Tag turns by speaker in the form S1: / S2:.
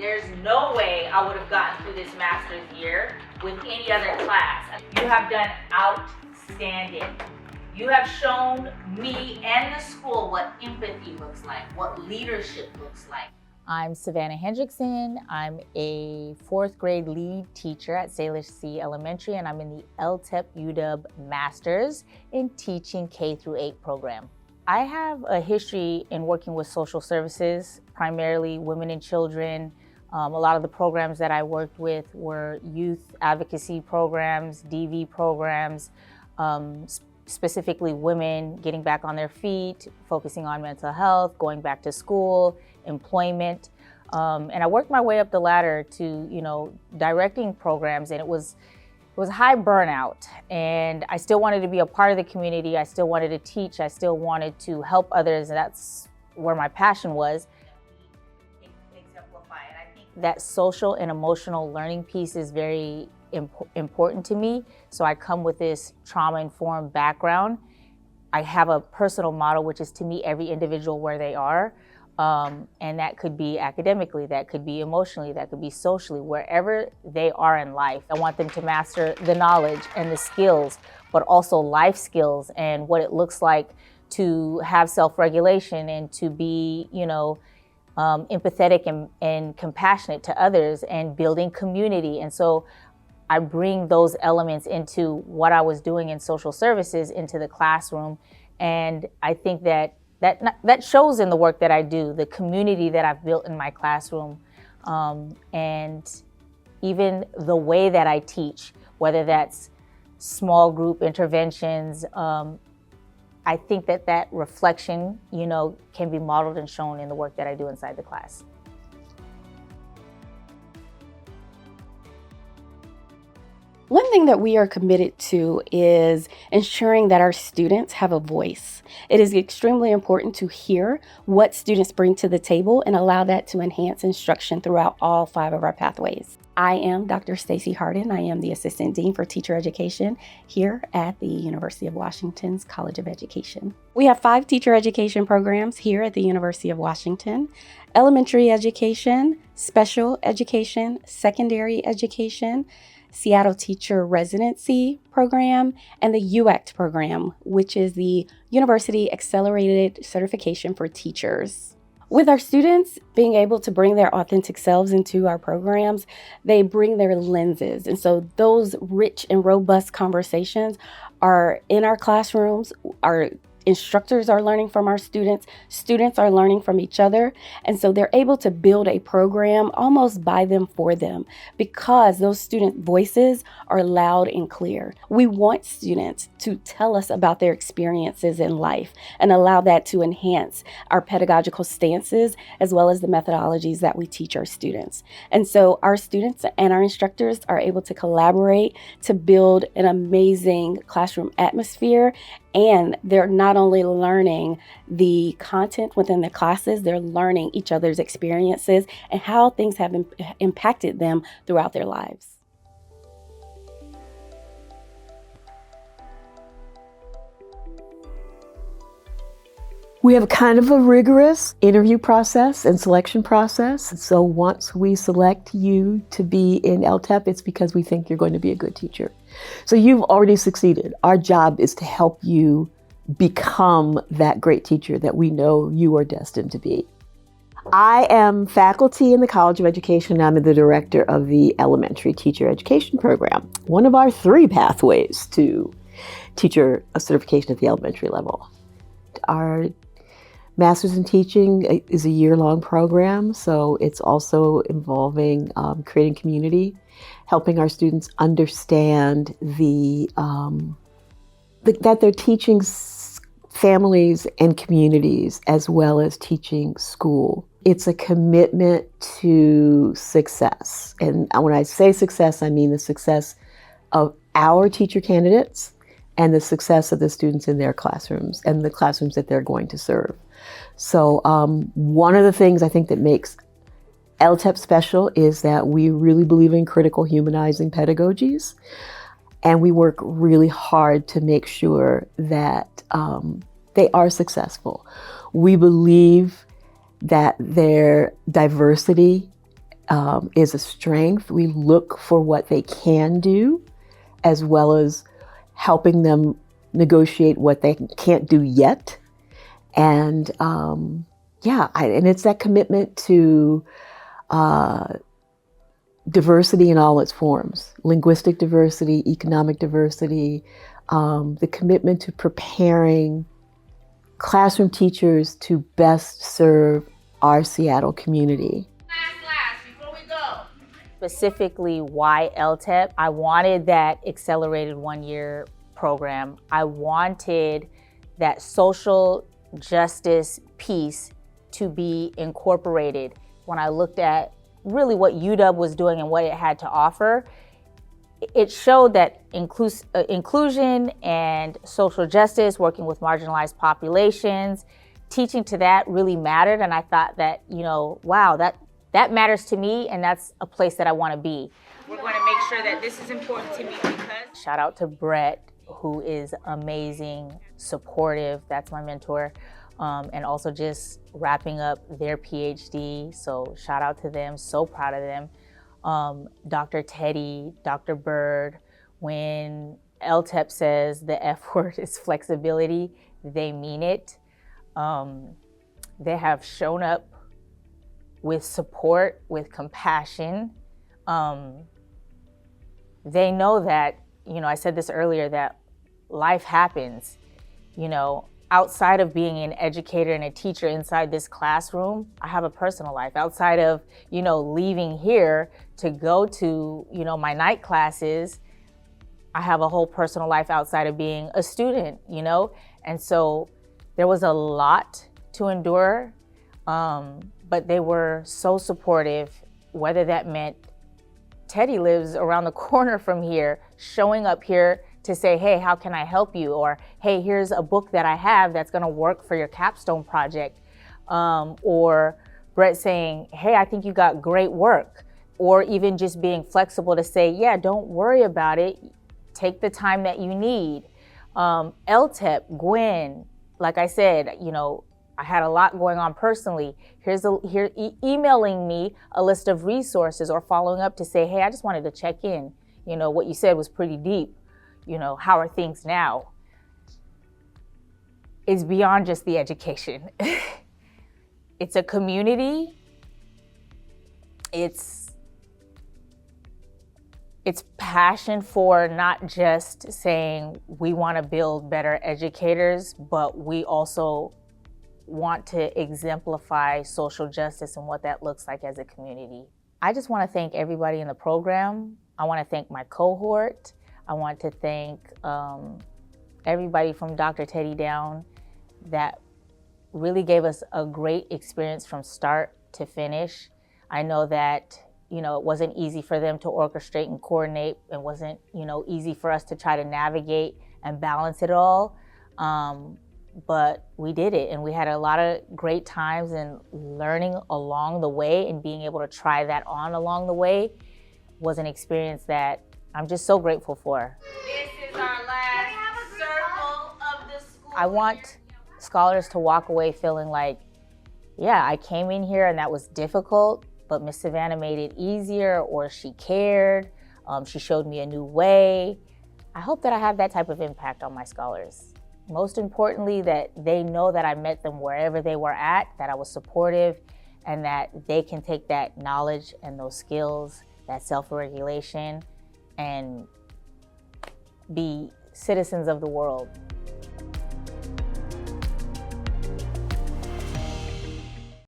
S1: There's no way I would have gotten through this master's year with any other class. You have done outstanding. You have shown me and the school what empathy looks like, what leadership looks like.
S2: I'm Savannah Hendrickson. I'm a 4th grade lead teacher at Salish C Elementary, and I'm in the ELTEP UW Masters in Teaching K-8 program. I have a history in working with social services, primarily women and children. A lot of the programs that I worked with were youth advocacy programs, DV programs, specifically women getting back on their feet, focusing on mental health, going back to school, employment. And I worked my way up the ladder to, directing programs, and it was high burnout. And I still wanted to be a part of the community. I still wanted to teach. I still wanted to help others. And that's where my passion was. Exemplify it. I think that social and emotional learning piece is very important to me. So I come with this trauma-informed background. I have a personal model, which is to meet every individual where they are. And that could be academically, that could be emotionally, that could be socially, wherever they are in life. I want them to master the knowledge and the skills, but also life skills and what it looks like to have self-regulation and to be, empathetic and compassionate to others and building community. And so I bring those elements into what I was doing in social services into the classroom. And I think that shows in the work that I do, the community that I've built in my classroom, and even the way that I teach, whether that's small group interventions. I think that reflection, can be modeled and shown in the work that I do inside the class.
S3: One thing that we are committed to is ensuring that our students have a voice. It is extremely important to hear what students bring to the table and allow that to enhance instruction throughout all 5 of our pathways. I am Dr. Stacy Harden. I am the Assistant Dean for Teacher Education here at the University of Washington's College of Education. We have 5 teacher education programs here at the University of Washington: elementary education, special education, secondary education, Seattle Teacher Residency Program, and the UACT program, which is the University Accelerated Certification for Teachers. With our students being able to bring their authentic selves into our programs, they bring their lenses. And so those rich and robust conversations are in our classrooms. Our instructors are learning from our students are learning from each other, and so they're able to build a program almost by them for them because those student voices are loud and clear. We want students to tell us about their experiences in life and allow that to enhance our pedagogical stances as well as the methodologies that we teach our students. And so our students and our instructors are able to collaborate to build an amazing classroom atmosphere. And they're not only learning the content within the classes, they're learning each other's experiences and how things have impacted them throughout their lives.
S4: We have kind of a rigorous interview process and selection process. So once we select you to be in ELTEP, it's because we think you're going to be a good teacher. So you've already succeeded. Our job is to help you become that great teacher that we know you are destined to be. I am faculty in the College of Education. I'm the director of the Elementary Teacher Education Program, one of our 3 pathways to teacher certification at the elementary level. Our Master's in Teaching is a year-long program, so it's also involving creating community, helping our students understand that they're teaching families and communities as well as teaching school. It's a commitment to success. And when I say success, I mean the success of our teacher candidates and the success of the students in their classrooms and the classrooms that they're going to serve. So one of the things I think that makes ELTEP special is that we really believe in critical humanizing pedagogies, and we work really hard to make sure that they are successful. We believe that their diversity is a strength. We look for what they can do, as well as helping them negotiate what they can't do yet. And and it's that commitment to diversity in all its forms: linguistic diversity, economic diversity, the commitment to preparing classroom teachers to best serve our Seattle community.
S1: Before we go.
S2: Specifically, why ELTEP? I wanted that accelerated one-year program. I wanted that social justice piece to be incorporated. When I looked at really what UW was doing and what it had to offer, it showed that inclusion and social justice, working with marginalized populations, teaching to that really mattered. And I thought that, wow, that matters to me, and that's a place that I want to be.
S1: We're going to make sure that this is important to me because...
S2: Shout out to Brett, who is amazing, supportive. That's my mentor. And also just wrapping up their PhD. So shout out to them, so proud of them. Dr. Teddy, Dr. Bird, when ELTEP says the F word is flexibility, they mean it. They have shown up with support, with compassion. They know that, I said this earlier, that life happens, outside of being an educator and a teacher inside this classroom. I have a personal life outside of, leaving here to go to, my night classes. I have a whole personal life outside of being a student, And so there was a lot to endure, but they were so supportive, whether that meant Teddy lives around the corner from here, showing up here to say, hey, how can I help you? Or, hey, here's a book that I have that's gonna work for your capstone project. Or Brett saying, hey, I think you got great work. Or even just being flexible to say, yeah, don't worry about it. Take the time that you need. ELTEP, Gwen, like I said, I had a lot going on personally. Emailing me a list of resources or following up to say, hey, I just wanted to check in. What you said was pretty deep. How are things now? It's beyond just the education. It's a community. It's passion for not just saying we want to build better educators, but we also want to exemplify social justice and what that looks like as a community. I just want to thank everybody in the program. I want to thank my cohort. I want to thank everybody from Dr. Teddy down that really gave us a great experience from start to finish. I know that, it wasn't easy for them to orchestrate and coordinate. It wasn't, easy for us to try to navigate and balance it all. But we did it, and we had a lot of great times and learning along the way, and being able to try that on along the way was an experience that I'm just so grateful for.
S1: This is our last circle of the school.
S2: I want scholars to walk away feeling like, yeah, I came in here and that was difficult, but Miss Savannah made it easier, or she cared. She showed me a new way. I hope that I have that type of impact on my scholars. Most importantly, that they know that I met them wherever they were at, that I was supportive, and that they can take that knowledge and those skills, that self-regulation, and be citizens of the world.